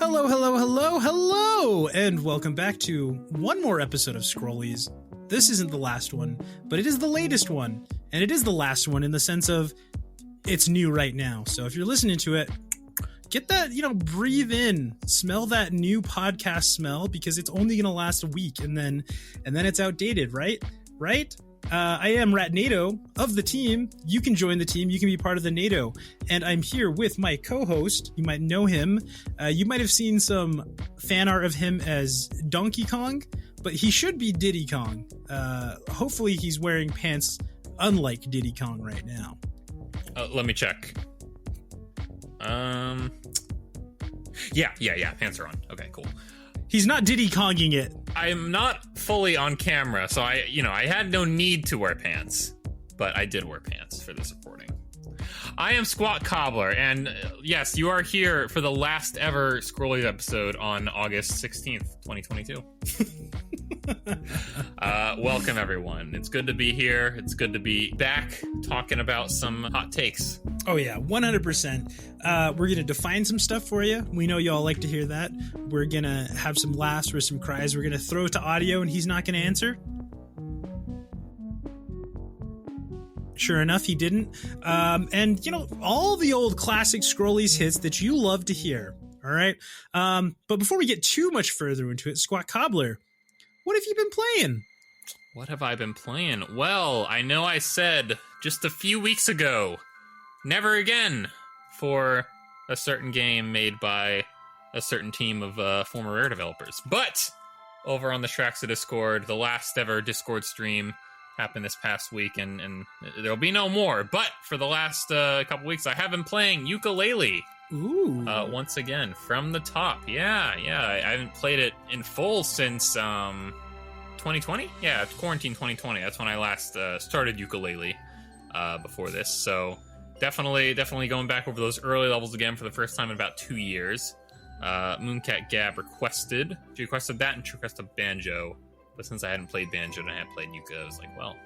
Hello, hello, hello, hello, and welcome back to one more episode of Scrollies. This isn't the last one, but it is the latest one, and it is the last one in the sense of it's new right now. So if you're listening to it, get that, breathe in, smell that new podcast smell, because it's only going to last a week, and then it's outdated, right? I am Ratnado of the team. You can join the team. You can be part of the NATO. And I'm here with my co-host. You might know him. You might have seen some fan art of him as Donkey Kong, but he should be Diddy Kong. Hopefully he's wearing pants unlike Diddy Kong right now. Let me check. Yeah. Pants are on. Okay, cool. He's not Diddy Konging it. I'm not fully on camera, so I had no need to wear pants, but I did wear pants for this recording. I am SqatCobblr, and yes, you are here for the last ever Scrollies episode on August 16th, 2022. Welcome, everyone. It's good to be here. It's good to be back talking about some hot takes. Oh, yeah, 100%. We're going to define some stuff for you. We know y'all like to hear that. We're going to have some laughs or some cries. We're going to throw it to audio, and he's not going to answer. Sure enough, he didn't. And, all the old classic Scrollies hits that you love to hear. All right? But before we get too much further into it, SqatCobblr, what have you been playing? What have I been playing? Well, I know I said just a few weeks ago, never again for a certain game made by a certain team of former Rare developers. But over on the Tracks of Discord, the last ever Discord stream happened this past week, and there'll be no more. But for the last couple weeks, I have been playing Yooka-Laylee. Ooh. Once again, from the top. Yeah. I haven't played it in full since 2020? Yeah, quarantine 2020. That's when I last started Yooka-Laylee before this. So definitely going back over those early levels again for the first time in about 2 years. Mooncat Gab requested that and she requested Banjo. But since I hadn't played Banjo and I hadn't played Yuka, I was like, well,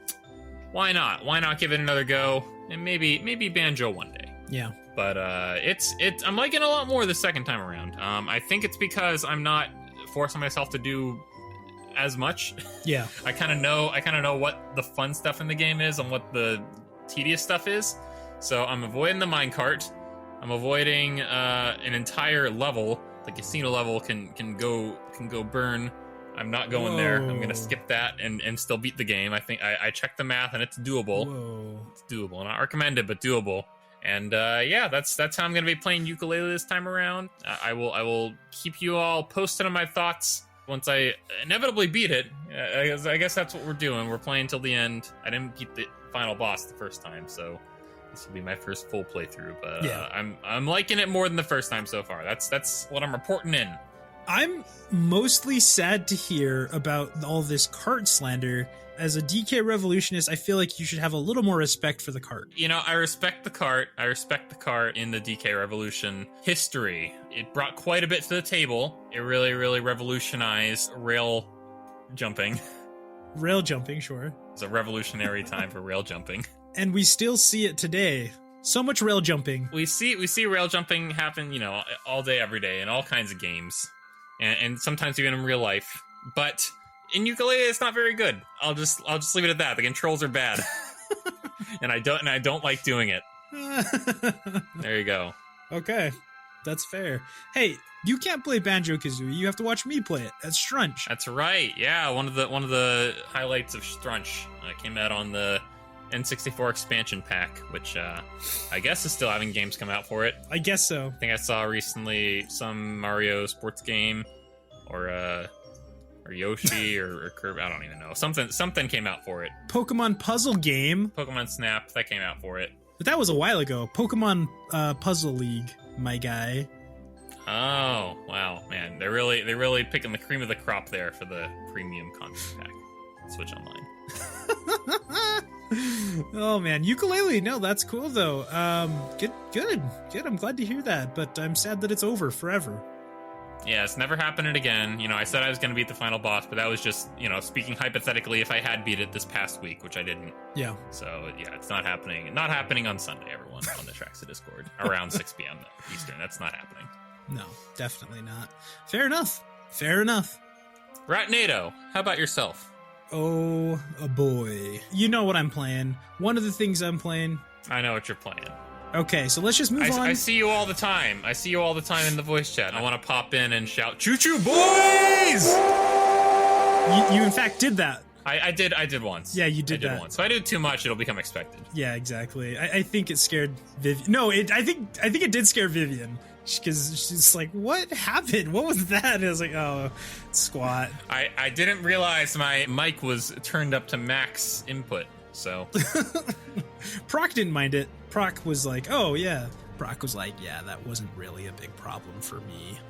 why not? Why not give it another go? And maybe Banjo one day. Yeah. But I'm liking it a lot more the second time around. I think it's because I'm not forcing myself to do as much. Yeah. I kind of know what the fun stuff in the game is and what the tedious stuff is. So I'm avoiding the minecart. I'm avoiding an entire level. The casino level can go burn. I'm not going there. I'm gonna skip that and still beat the game. I think I checked the math and it's doable. Whoa. It's doable. Not recommended, but doable. And that's how I'm gonna be playing Yooka-Laylee this time around. I will keep you all posted on my thoughts once I inevitably beat it. I guess that's what we're doing. We're playing till the end. I didn't beat the final boss the first time, so this will be my first full playthrough. But yeah. I'm liking it more than the first time so far. That's what I'm reporting in. I'm mostly sad to hear about all this cart slander. As a DK revolutionist, I feel like you should have a little more respect for the cart. I respect the cart. I respect the cart in the DK Revolution history. It brought quite a bit to the table. It really, really revolutionized rail jumping. Rail jumping, sure. It's a revolutionary time for rail jumping. And we still see it today. So much rail jumping. We see rail jumping happen, all day, every day, in all kinds of games. And sometimes even in real life. But in Yooka-Laylee, it's not very good. I'll just leave it at that. The controls are bad. and I don't like doing it. There you go. Okay. That's fair. Hey, you can't play Banjo-Kazooie. You have to watch me play it. That's Strunch. That's right. Yeah, one of the highlights of Strunch came out on the N64 expansion pack, which I guess is still having games come out for it. I guess so. I think I saw recently some Mario sports game or Yoshi or Kirby. I don't even know. Something came out for it. Pokemon puzzle game. Pokemon Snap, that came out for it. But that was a while ago. Pokemon Puzzle League, my guy. Oh, wow, man. They're really picking the cream of the crop there for the premium content pack. Switch Online. Oh man, Yooka-Laylee. No, that's cool though. Good. I'm glad to hear that, but I'm sad that it's over forever. Yeah, it's never happening again. I said I was going to beat the final boss, but that was just, speaking hypothetically if I had beat it this past week, which I didn't. Yeah. So, yeah, it's not happening. Not happening on Sunday, everyone, on the Tracks of Discord, around 6 p.m. Eastern. That's not happening. No, definitely not. Fair enough. Fair enough. Ratnado, how about yourself? Oh, boy. You know what I'm playing. One of the things I'm playing. I know what you're playing. Okay, so let's just move on. I see you all the time. I see you all the time in the voice chat. I want to pop in and shout, "Choo-choo, boys!" You in fact did that. I did once. Yeah, you did I did that. once. So I do too much, it'll become expected. Yeah, exactly. I think it scared Vivian. No, I think it did scare Vivian. Because she's like, what happened? What was that? And I was like, oh, Squat. I didn't realize my mic was turned up to max input, so. Proc didn't mind it. Proc was like, oh, yeah. Proc was like, yeah, that wasn't really a big problem for me.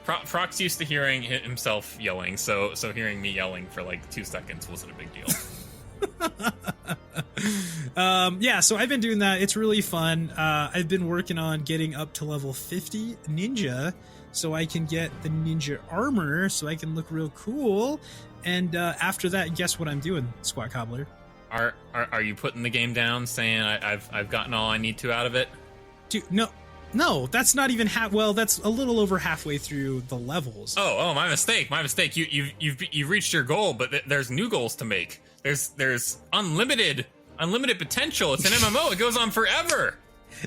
Proc's used to hearing himself yelling, so hearing me yelling for like 2 seconds wasn't a big deal. Yeah, so I've been doing that. It's really fun. I've been working on getting up to level 50 ninja so I can get the ninja armor so I can look real cool. And after that, guess what I'm doing, SqatCobblr? Are you putting the game down, saying I've gotten all I need to out of it? Dude, no, that's not even well, that's a little over halfway through the levels. Oh, my mistake. You've reached your goal, but there's new goals to make. There's unlimited potential. It's an MMO. It goes on forever.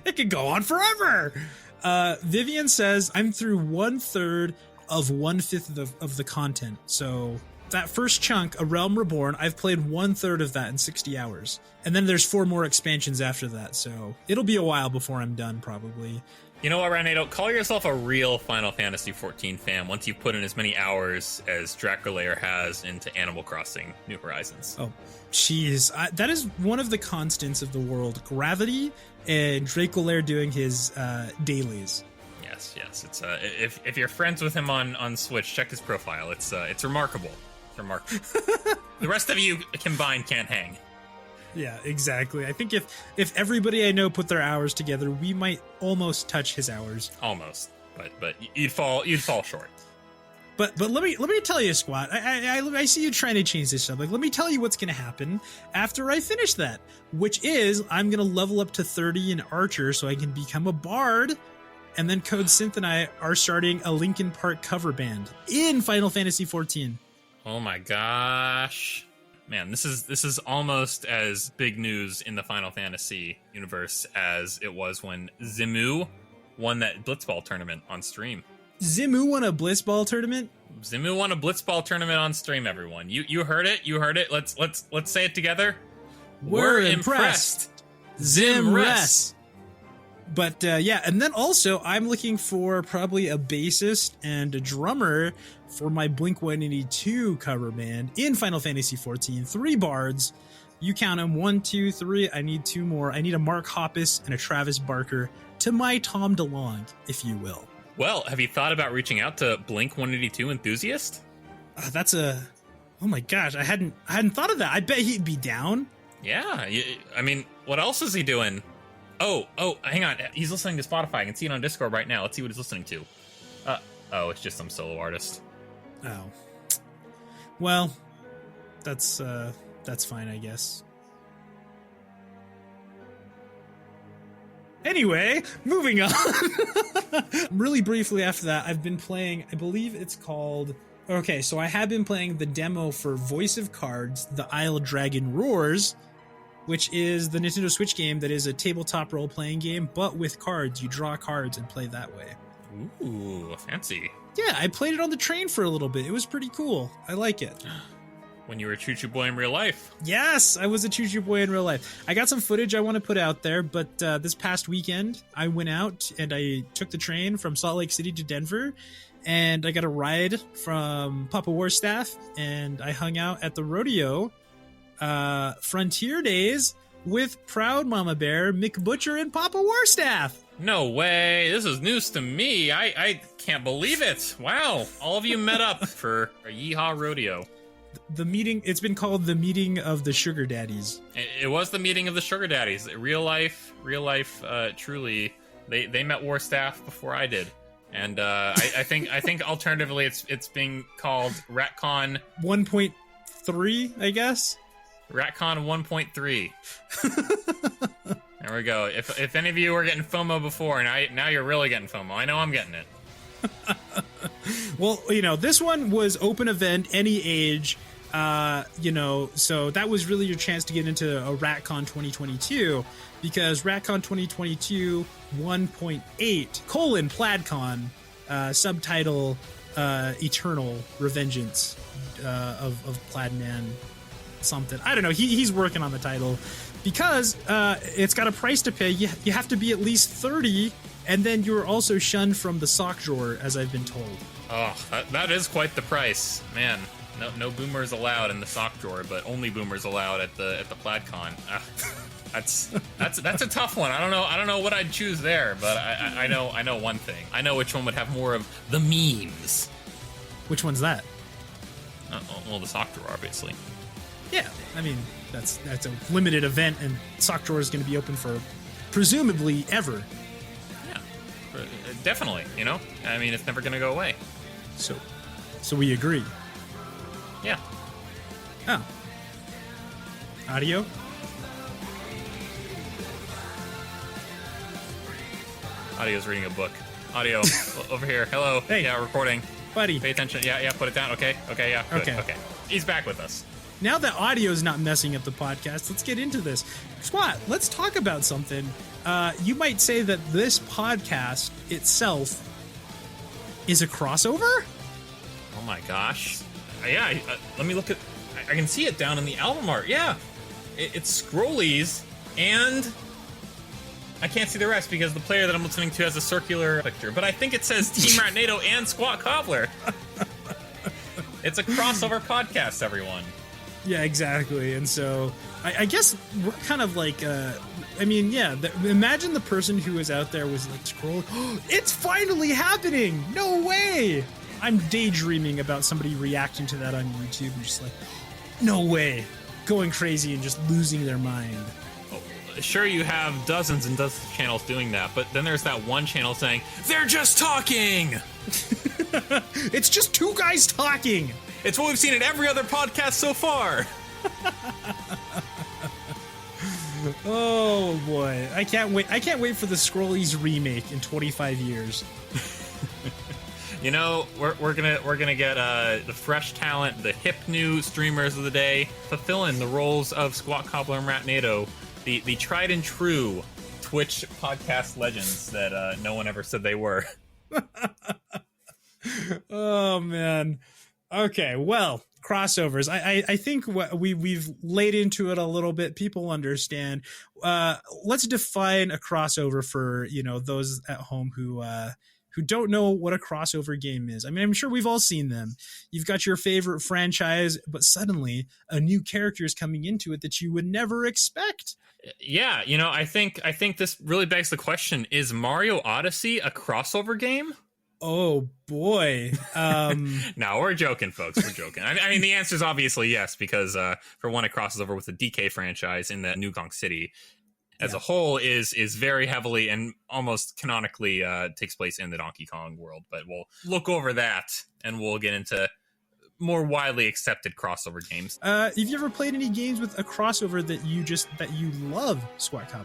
It could go on forever. Vivian says I'm through 1/3 of 1/5 of the content. So that first chunk, A Realm Reborn, I've played 1/3 of that in 60 hours. And then there's 4 more expansions after that. So it'll be a while before I'm done, probably. You know what, Ratnado? Call yourself a real Final Fantasy XIV fan once you've put in as many hours as Draculair has into Animal Crossing New Horizons. Oh, jeez. That is one of the constants of the world. Gravity and Draculair doing his dailies. Yes. It's if you're friends with him on Switch, check his profile. It's remarkable. It's remarkable. The rest of you combined can't hang. Yeah, exactly. I think if everybody I know put their hours together, we might almost touch his hours. Almost, but you'd fall short. But let me tell you, Squat. I see you trying to change this up. Like, let me tell you what's going to happen after I finish that, which is I'm going to level up to 30 in Archer so I can become a bard, and then Code Synth and I are starting a Linkin Park cover band in Final Fantasy XIV. Oh my gosh. Man, this is almost as big news in the Final Fantasy universe as it was when Zimu won that Blitzball tournament on stream. Zimu won a Blitzball tournament? Zimu won a Blitzball tournament on stream, everyone. You heard it. You heard it. Let's say it together. We're impressed. Zimress. But yeah, and then also I'm looking for probably a bassist and a drummer for my Blink-182 cover band in Final Fantasy XIV. 3 bards. You count them. 1, 2, 3. I need 2 more. I need a Mark Hoppus and a Travis Barker to my Tom DeLonge, if you will. Well, have you thought about reaching out to Blink-182 enthusiast? That's a... Oh my gosh, I hadn't thought of that. I bet he'd be down. Yeah, I mean, what else is he doing? Oh, hang on. He's listening to Spotify. I can see it on Discord right now. Let's see what he's listening to. Oh, it's just some solo artist. Oh. Well, that's fine, I guess. Anyway, moving on. Really briefly after that, I've been playing, I believe it's called... Okay, so I have been playing the demo for Voice of Cards, The Isle Dragon Roars, which is the Nintendo Switch game that is a tabletop role-playing game, but with cards. You draw cards and play that way. Ooh, fancy. Yeah, I played it on the train for a little bit. It was pretty cool. I like it. When you were a choo-choo boy in real life. Yes, I was a choo-choo boy in real life. I got some footage I want to put out there, but this past weekend, I went out and I took the train from Salt Lake City to Denver, and I got a ride from Papa Warstaff, and I hung out at the rodeo Frontier Days with Proud Mama Bear, Mick Butcher, and Papa Warstaff. No way. This is news to me. I can't believe it. Wow. All of you met up for a Yeehaw Rodeo. The meeting, it's been called the meeting of the Sugar Daddies. It was the meeting of the Sugar Daddies. Real life, truly. They met Warstaff before I did. And I think alternatively it's being called RatCon 1.3, I guess. RatCon 1.3. There we go. If any of you were getting FOMO before, now you're really getting FOMO. I know I'm getting it. Well, this one was open event, any age, so that was really your chance to get into a RatCon 2022, because RatCon 2022 1.8 PlaidCon, subtitle Eternal Revengeance of Plaidman something. I don't know. He's working on the title, because it's got a price to pay. You have to be at least 30, and then you're also shunned from the sock drawer, as I've been told. Oh, that is quite the price, man. No boomers allowed in the sock drawer, but only boomers allowed at the PlaidCon. That's a tough one. I don't know what I'd choose there, but I know one thing. I know which one would have more of the memes. Which one's that? Well, the sock drawer, obviously. Yeah, I mean that's a limited event, and sock drawer is going to be open for presumably ever. Yeah, definitely. I mean, it's never going to go away. So we agree. Yeah. Oh. Audio? Audio's reading a book. Audio, over here. Hello. Hey. Yeah, recording. Buddy. Pay attention. Yeah, put it down. Okay, yeah, good. Okay. He's back with us. Now that audio's not messing up the podcast, let's get into this. Squat, let's talk about something. You might say that this podcast itself is a crossover? Oh my gosh. Yeah, let me look at... I can see it down in the album art. Yeah, it's Scrollies, and I can't see the rest because the player that I'm listening to has a circular picture. But I think it says Team Ratnado and SqatCobblr. It's a crossover podcast, everyone. Yeah, exactly. And so I guess we're kind of like... imagine the person who was out there was like scrolling. Oh, it's finally happening! No way! I'm daydreaming about somebody reacting to that on YouTube and just like, no way, going crazy and just losing their mind. Oh, sure, you have dozens and dozens of channels doing that, but then there's that one channel saying, they're just talking! It's just two guys talking! It's what we've seen in every other podcast so far! Oh boy, I can't wait for the Scrollies remake in 25 years. We're gonna get the fresh talent, the hip new streamers of the day, fulfilling the roles of SqatCobblr and Ratnado, the tried and true Twitch podcast legends that no one ever said they were. Oh man. Okay, well, crossovers. I think we've laid into it a little bit. People understand. Let's define a crossover for those at home who don't know what a crossover game is. I mean, I'm sure we've all seen them. You've got your favorite franchise, but suddenly a new character is coming into it that you would never expect. Yeah, I think this really begs the question: is Mario Odyssey a crossover game? Oh boy. No, we're joking, folks. We're joking. I mean, the answer is obviously yes, because for one, it crosses over with the DK franchise in the New Gong City. As a whole is very heavily and almost canonically takes place in the Donkey Kong world. But we'll look over that and we'll get into more widely accepted crossover games. Have you ever played any games with a crossover that you love, SqatCobblr?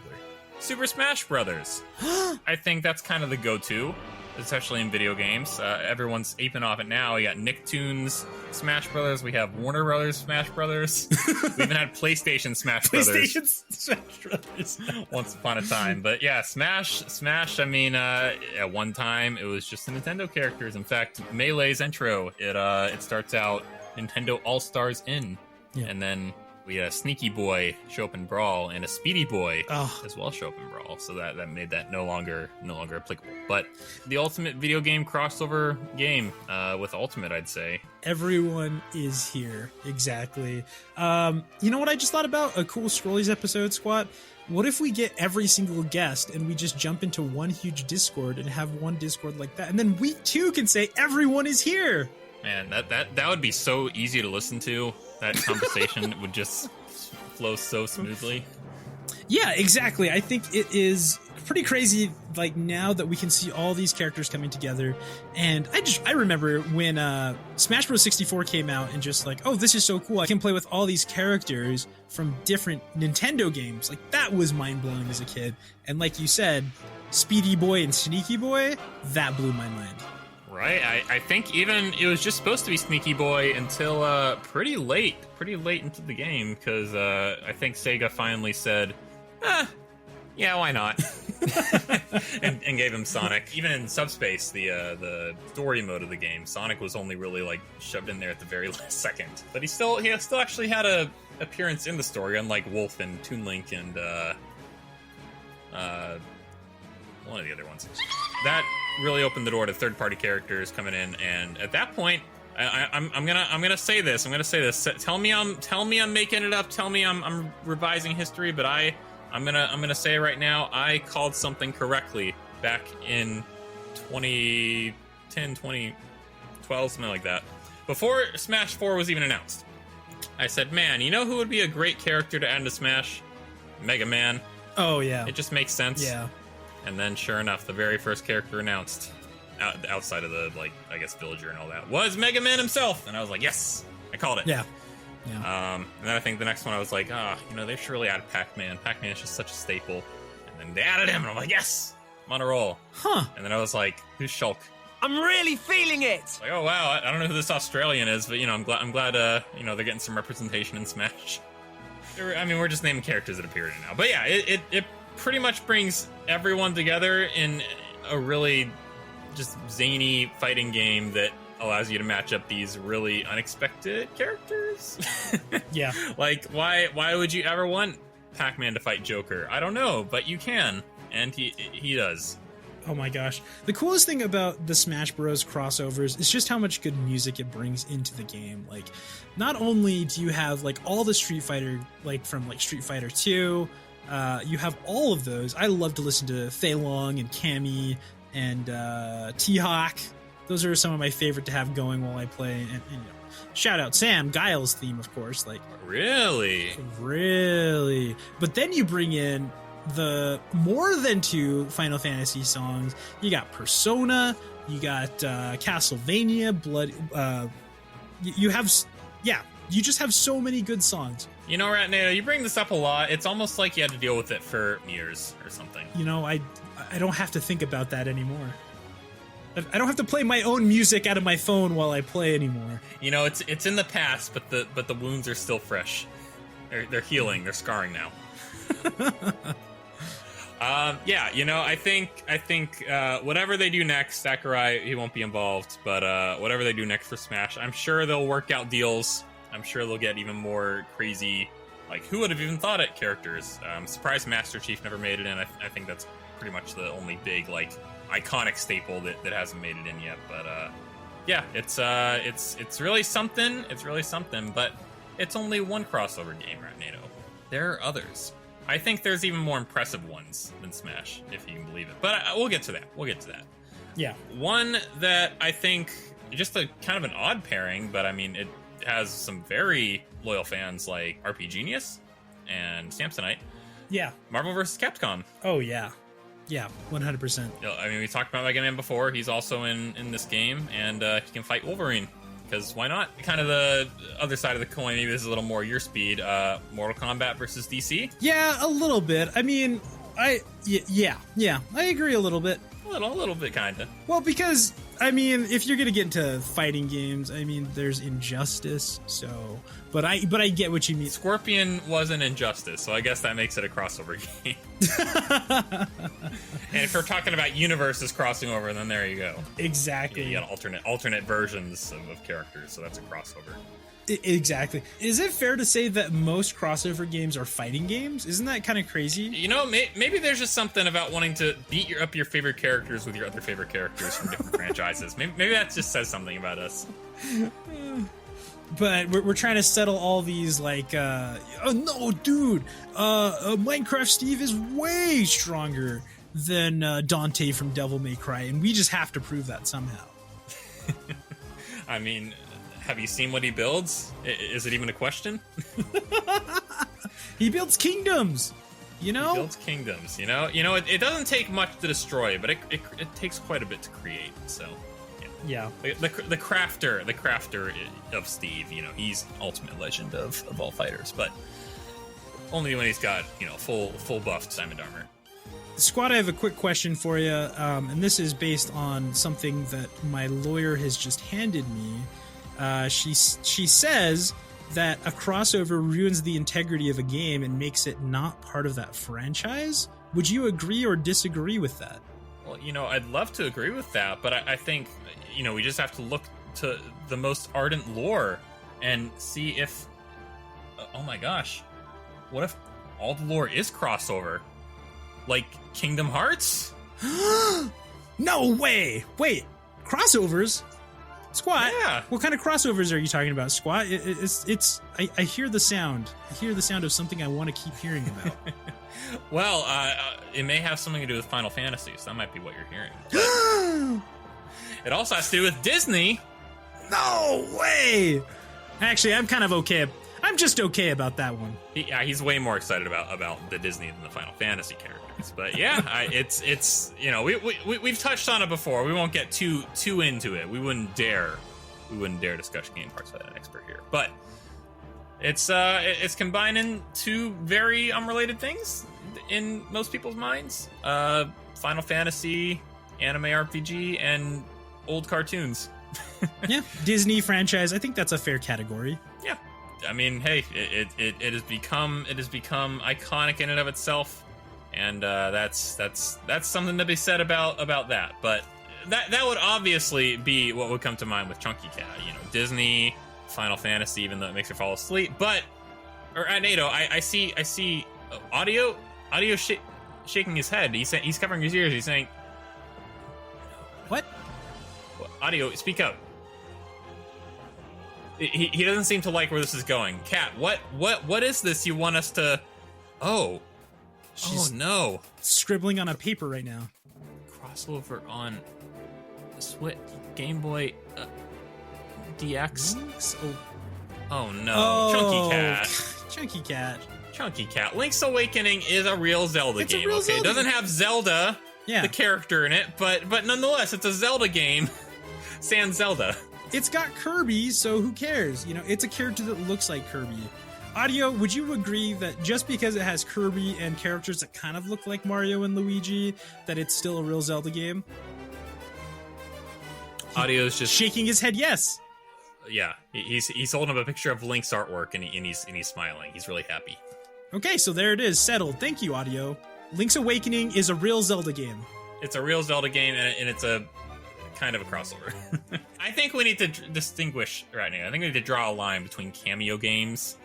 Super Smash Brothers. I think that's kind of the go-to, especially in video games. Everyone's aping off it now. We got Nicktoons Smash Brothers. We have Warner Brothers Smash Brothers. We even had PlayStation Smash Brothers. PlayStation Smash Brothers. Once upon a time. But yeah, Smash. I mean, at one time, it was just the Nintendo characters. In fact, Melee's intro, it starts out Nintendo All-Stars in. Yeah. And then we had a Sneaky Boy show up in Brawl and a Speedy Boy as well show up in Brawl, so that made that no longer applicable. But the ultimate video game crossover game with Ultimate, I'd say. Everyone is here. Exactly. You know what I just thought about? A cool Scrollies episode, Squat? What if we get every single guest and we just jump into one huge Discord and have one Discord like that, and then we too can say everyone is here? Man, that would be so easy to listen to. That conversation would just flow so smoothly. Yeah, exactly. I think it is pretty crazy, like, now that we can see all these characters coming together. And I remember when Smash Bros. 64 came out and just like, oh, this is so cool. I can play with all these characters from different Nintendo games. Like, that was mind-blowing as a kid. And like you said, Speedy Boy and Sneaky Boy, that blew my mind. Right? I think even it was just supposed to be Sneaky Boy until pretty late into the game, because I think Sega finally said, yeah, why not? and gave him Sonic. Even in Subspace, the story mode of the game, Sonic was only really like shoved in there at the very last second. But he still actually had a appearance in the story, unlike Wolf and Toon Link and one of the other ones. That really opened the door to third-party characters coming in, and at that point, I'm gonna say this. Tell me I'm making it up. Tell me I'm revising history, but I'm gonna say right now, I called something correctly back in 2010, 2012, something like that. Before Smash 4 was even announced, I said, man, you know who would be a great character to add into Smash? Mega Man. Oh, yeah. It just makes sense. Yeah. And then, sure enough, the very first character announced, outside of the, like, I guess, villager and all that, was Mega Man himself. And I was like, yes, I called it. Yeah. Yeah. And then I think the next one I was like, they should really add Pac-Man. Pac-Man is just such a staple. And then they added him, and I'm like, yes, I'm on a roll. Huh. And then I was like, who's Shulk? I'm really feeling it. Like, oh wow, I don't know who this Australian is, but I'm glad they're getting some representation in Smash. I mean, we're just naming characters that appear in it now. But yeah, it pretty much brings everyone together in a really just zany fighting game that allows you to match up these really unexpected characters. Yeah. Like, why would you ever want Pac-Man to fight Joker? I don't know, but you can, and he does. Oh my gosh. The coolest thing about the Smash Bros. Crossovers is just how much good music it brings into the game. Like, not only do you have, like, all the Street Fighter, like, from, like, Street Fighter 2, you have all of those. I love to listen to Fei Long and Cammy and T-Hawk. Those are some of my favorite to have going while I play. And shout out Sam, Guile's theme, of course. Like, really? But then you bring in the more than 2 Final Fantasy songs. You got Persona, you got Castlevania, you just have so many good songs. Ratnado, you bring this up a lot. It's almost like you had to deal with it for years or something. I don't have to think about that anymore. I don't have to play my own music out of my phone while I play anymore. It's in the past, but the wounds are still fresh. They're healing. They're scarring now. I think whatever they do next, Sakurai, he won't be involved, but whatever they do next for Smash, I'm sure they'll work out deals. I'm sure they'll get even more crazy, like, who would have even thought it characters. Surprised Master Chief never made it in. I think that's pretty much the only big, like, iconic staple that hasn't made it in yet. But it's really something. It's really something, but it's only one crossover game, Ratnado. There are others. I think there's even more impressive ones than Smash, if you can believe it. But we'll get to that. Yeah. One that I think, just a kind of an odd pairing, but I mean, it has some very loyal fans like RP Genius and Samsonite. Yeah. Marvel vs. Capcom. Oh, yeah. Yeah, 100%. I mean, we talked about Mega Man before. He's also in this game, and he can fight Wolverine. Because why not? Kind of the other side of the coin, maybe this is a little more your speed. Mortal Kombat versus DC? Yeah, a little bit. I mean, I agree a little bit. A little bit, kind of. Well, because, I mean, if you're going to get into fighting games, I mean, there's Injustice, so... But I get what you mean. Scorpion was an Injustice, so I guess that makes it a crossover game. And if we're talking about universes crossing over, then there you go. Exactly. You got alternate versions of characters, so that's a crossover. Exactly. Is it fair to say that most crossover games are fighting games? Isn't that kind of crazy? Maybe there's just something about wanting to beat up your favorite characters with your other favorite characters from different franchises. Maybe that just says something about us. But we're trying to settle all these, like, oh no, dude, Minecraft Steve is way stronger than Dante from Devil May Cry, and we just have to prove that somehow. I mean, have you seen what he builds? Is it even a question? He builds kingdoms, He builds kingdoms, It doesn't take much to destroy, but it takes quite a bit to create, so... Yeah. The crafter of Steve, he's ultimate legend of all fighters, but only when he's got, full buffed diamond armor. Squad, I have a quick question for you, and this is based on something that my lawyer has just handed me. She says that a crossover ruins the integrity of a game and makes it not part of that franchise. Would you agree or disagree with that? Well, I'd love to agree with that, but I think, we just have to look to the most ardent lore and see if... oh my gosh. What if all the lore is crossover? Like Kingdom Hearts? No way! Wait, crossovers? Squat? Yeah. What kind of crossovers are you talking about, Squat? I hear the sound. I hear the sound of something I want to keep hearing about. Well, it may have something to do with Final Fantasy, so that might be what you're hearing. It also has to do with Disney. No way! Actually, I'm kind of okay. I'm just okay about that one. He's way more excited about the Disney than the Final Fantasy characters. But yeah, it's we've touched on it before. We won't get too into it. We wouldn't dare discuss game parts without an expert here. But it's combining two very unrelated things in most people's minds. Final Fantasy, anime RPG, and old cartoons. Yeah, Disney franchise. I think that's a fair category. Yeah. I mean, hey, it has become iconic in and of itself, and that's something to be said about that. But that would obviously be what would come to mind with Chunky Cat. Disney, Final Fantasy, even though it makes her fall asleep. But Ratnado, I see audio shaking his head. He's covering his ears. He's saying, "What? Audio, speak up." He doesn't seem to like where this is going. Cat, what is this you want us to... She's no. Scribbling on a paper right now. Crossover on Switch, Game Boy DX. Link's Oh no, Chunky Cat. Chunky Cat. Chunky Cat. Link's Awakening is a real Zelda game. Zelda It doesn't have Zelda, the character in it, but nonetheless, it's a Zelda game. Sans Zelda. It's got Kirby, so who cares? It's a character that looks like Kirby. Audio, would you agree that just because it has Kirby and characters that kind of look like Mario and Luigi, that it's still a real Zelda game? Audio's just shaking his head yes. Yeah, he's holding up a picture of Link's artwork and he's smiling. He's really happy. Okay, so there it is, settled. Thank you, Audio. Link's Awakening is a real Zelda game. It's a real Zelda game, and it's a kind of a crossover. I think we need to distinguish right now. I think we need to draw a line between cameo games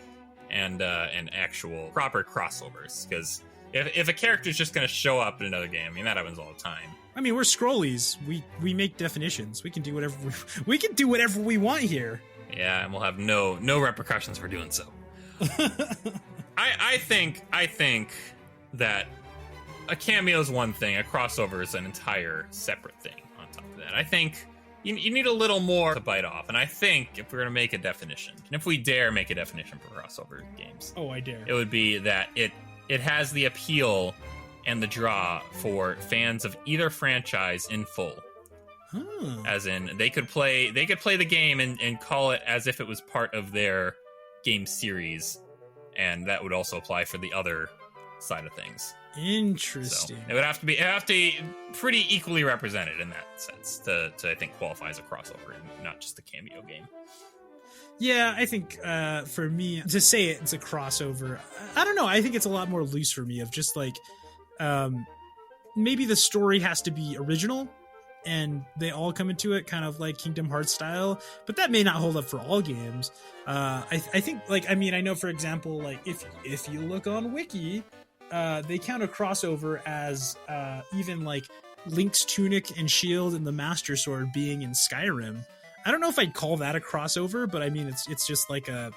and actual proper crossovers. Because if a character's just going to show up in another game, I mean that happens all the time. I mean, we're Scrollies. We make definitions. We can do whatever we can do whatever we want here. Yeah, and we'll have no repercussions for doing so. I think that a cameo is one thing. A crossover is an entire separate thing. I think you need a little more to bite off, and I think if we're going to make a definition, and if we dare make a definition for crossover games, I dare. It would be that it has the appeal and the draw for fans of either franchise in full. As in, they could play the game and call it as if it was part of their game series, and that would also apply for the other side of things. Interesting. So it would have to be pretty equally represented in that sense to I think qualify as a crossover and not just a cameo game. Yeah, I think for me to say it's a crossover, I don't know. I think it's a lot more loose for me of just like maybe the story has to be original and they all come into it kind of like Kingdom Hearts style, but that may not hold up for all games. I think I know, for example, like if you look on Wiki, they count a crossover as even like Link's tunic and shield and the Master Sword being in Skyrim. I don't know if I'd call that a crossover, but I mean it's just like a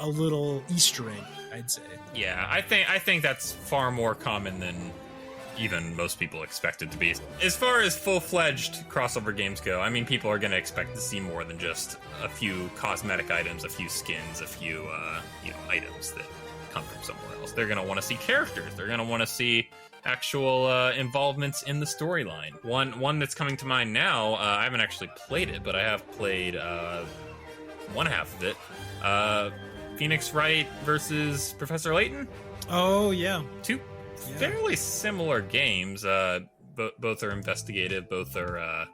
little Easter egg, I'd say. Yeah, I think that's far more common than even most people expect it to be. As far as full-fledged crossover games go, I mean, people are going to expect to see more than just a few cosmetic items, a few skins, a few items that come from somewhere else. They're going to want to see characters. They're going to want to see actual involvements in the storyline. One that's coming to mind now, I haven't actually played it, but I have played one half of it. Phoenix Wright versus Professor Layton. Oh, yeah. fairly similar games. Both are investigative, both are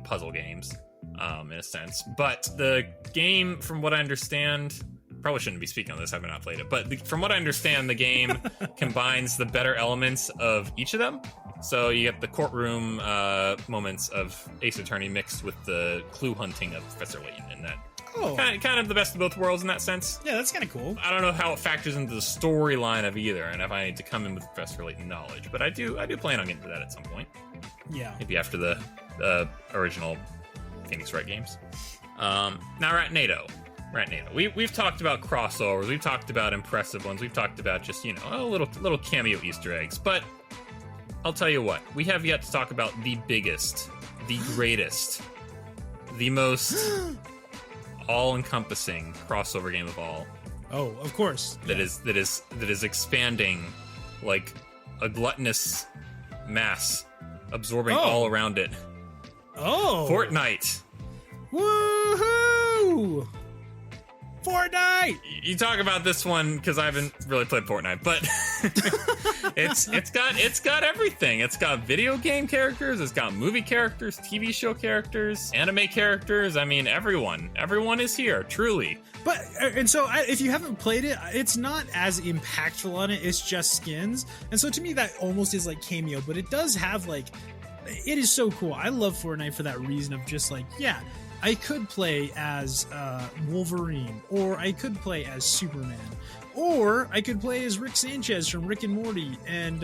puzzle games, in a sense. But the game, from what I understand, probably shouldn't be speaking on this, I have not played it, but from what I understand, the game combines the better elements of each of them. So you get the courtroom moments of Ace Attorney mixed with the clue hunting of Professor Layton, and that kind of the best of both worlds in that sense. Yeah, that's kind of cool. I don't know how it factors into the storyline of either, and if I need to come in with Professor Layton knowledge, but I do plan on getting to that at some point. Yeah, maybe after the original Phoenix Wright games. Now Ratnado. We've talked about crossovers, we've talked about impressive ones, we've talked about just little cameo Easter eggs, but I'll tell you what, we have yet to talk about the biggest, the greatest, the most all-encompassing crossover game of all. Oh, of course. That is expanding like a gluttonous mass, absorbing all around it. Oh, Fortnite! Woohoo! Fortnite! You talk about this one because I haven't really played Fortnite, but it's got everything. It's got video game characters, it's got movie characters, TV show characters, anime characters. I mean, everyone is here, truly. But and so if you haven't played it, it's not as impactful on it. It's just skins, and so to me that almost is like cameo. But it does have like, it is so cool. I love Fortnite for that reason of just like, yeah, I could play as Wolverine, or I could play as Superman, or I could play as Rick Sanchez from Rick and Morty, and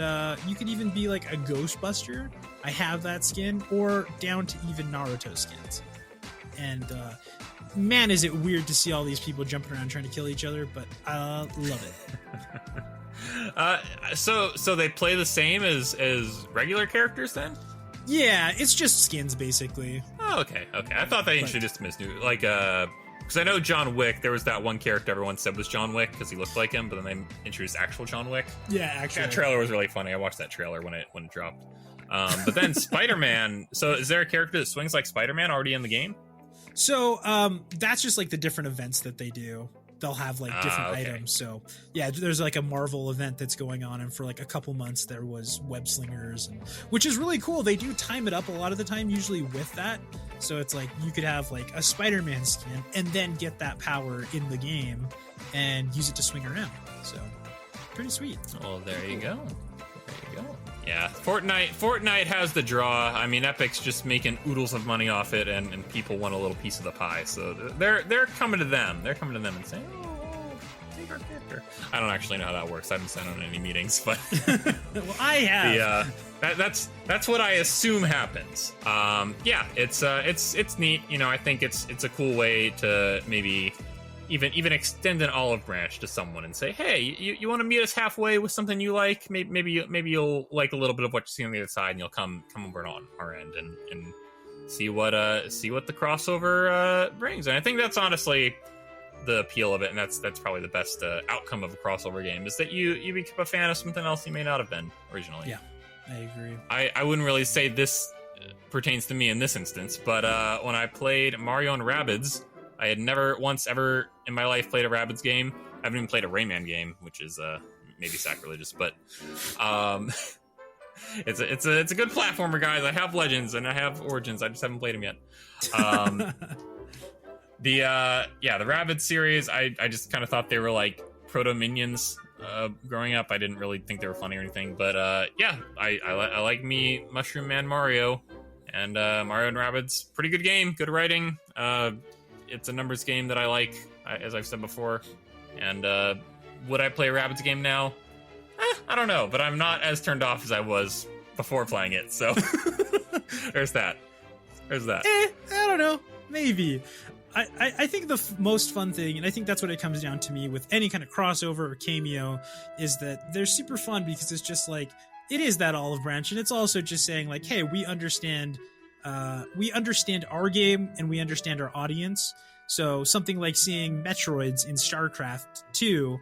you could even be like a Ghostbuster. I have that skin, or down to even Naruto skins. And man, is it weird to see all these people jumping around trying to kill each other, but I love it. So they play the same as regular characters then? Yeah, it's just skins, basically. Oh, okay. I thought they introduced him as new, like, because I know John Wick, there was that one character everyone said was John Wick because he looked like him, but then they introduced actual John Wick. Yeah, actually. That trailer was really funny. I watched that trailer when it dropped. But then Spider-Man, so is there a character that swings like Spider-Man already in the game? So, that's just like the different events that they do. They'll have like different items. So yeah, there's like a Marvel event that's going on, and for like a couple months there was web slingers, which is really cool. They do time it up a lot of the time, usually with that. So it's like you could have like a Spider-Man skin and then get that power in the game and use it to swing around. So pretty sweet. Well, there you go. Yeah, Fortnite has the draw. I mean, Epic's just making oodles of money off it, and people want a little piece of the pie. So they're coming to them. They're coming to them and saying, "Oh, take our character." I don't actually know how that works. I haven't sat on any meetings, but well, I have. That's what I assume happens. Yeah, it's neat. You know, I think it's a cool way to maybe even extend an olive branch to someone and say, hey, you want to meet us halfway with something you like? Maybe you'll like a little bit of what you see on the other side, and you'll come over on our end and see what the crossover brings. And I think that's honestly the appeal of it, and that's probably the best outcome of a crossover game, is that you become a fan of something else you may not have been originally. Yeah, I agree. I wouldn't really say this pertains to me in this instance, but when I played Mario and Rabbids, I had never once ever in my life played a Rabbids game. I haven't even played a Rayman game, which is maybe sacrilegious, but it's a good platformer, guys. I have Legends and I have Origins. I just haven't played them yet. The Rabbids series, I just kind of thought they were like proto Minions. Growing up, I didn't really think they were funny or anything, but I like me Mushroom Man Mario, and Mario and Rabbids, pretty good game, good writing. It's a numbers game that I like, as I've said before. And would I play a Rabbids game now? I don't know, but I'm not as turned off as I was before playing it. So there's that. I don't know. Maybe. I think the most fun thing, and I think that's what it comes down to me with any kind of crossover or cameo, is that they're super fun because it's just like, it is that olive branch, and it's also just saying like, hey, we understand our game and we understand our audience. So something like seeing Metroids in StarCraft 2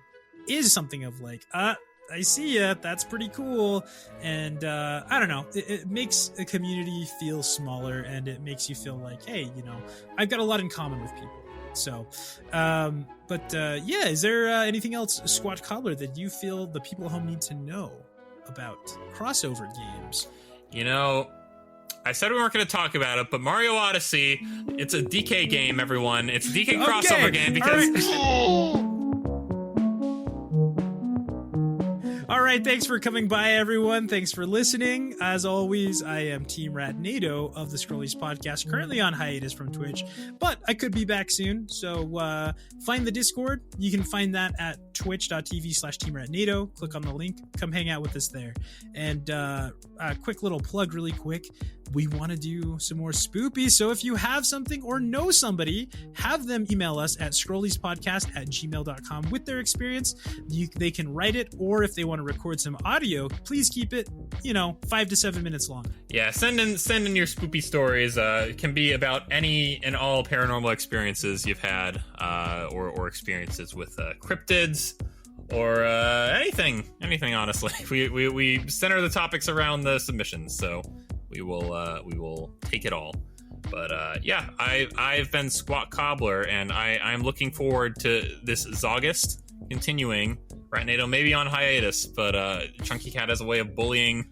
is something of like, I see ya, that's pretty cool. And I don't know, it makes a community feel smaller, and it makes you feel like, hey, you know, I've got a lot in common with people. So is there anything else, SqatCobblr, that you feel the people at home need to know about crossover games. You know, I said we weren't going to talk about it, but Mario Odyssey, it's a DK game, everyone. It's a DK crossover game because... All right, thanks for coming by, everyone. Thanks for listening. As always, I am Team Ratnado of the Scrollies podcast, currently on hiatus from Twitch, but I could be back soon. So find the Discord. You can find that at twitch.tv/Team Ratnado. Click on the link. Come hang out with us there. And a quick little plug really quick. We want to do some more spoopy. So if you have something or know somebody, have them email us at scrolliespodcast@gmail.com with their experience. They can write it, or if they want to record some audio, please keep it, 5 to 7 minutes long. Yeah, send in your spoopy stories. It can be about any and all paranormal experiences you've had, or experiences with cryptids, or anything, honestly. We center the topics around the submissions, so we will take it all. But I've been SqatCobblr, and I'm looking forward to this August continuing. Ratnado may be on hiatus, but Chunky Cat has a way of bullying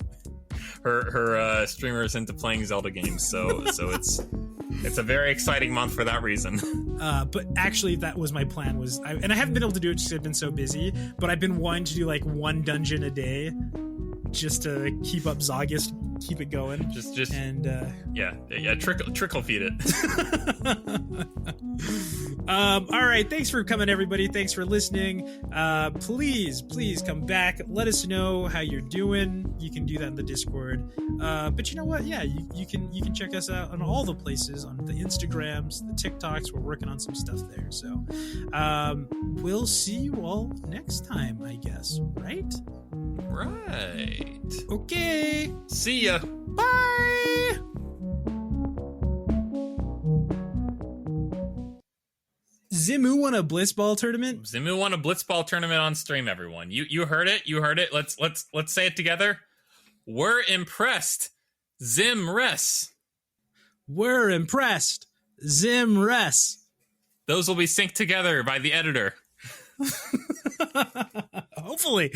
her streamers into playing Zelda games, so it's a very exciting month for that reason. But actually, that was my plan. And I haven't been able to do it just because I've been so busy. But I've been wanting to do like one dungeon a day, just to keep up August, keep it going. Trickle feed it. All right, thanks for coming, everybody. Thanks for listening. Please come back. Let us know how you're doing. You can do that in the Discord. But you know what? Yeah, you can check us out on all the places, on the Instagrams, the TikToks. We're working on some stuff there. So we'll see you all next time, I guess. Right? Right. Okay. See ya. Bye. Zimu won a Blitzball tournament. Zimu won a Blitzball tournament on stream, everyone. You heard it. You heard it. Let's say it together. We're impressed. Zimres. We're impressed. Zimres. Those will be synced together by the editor. Hopefully.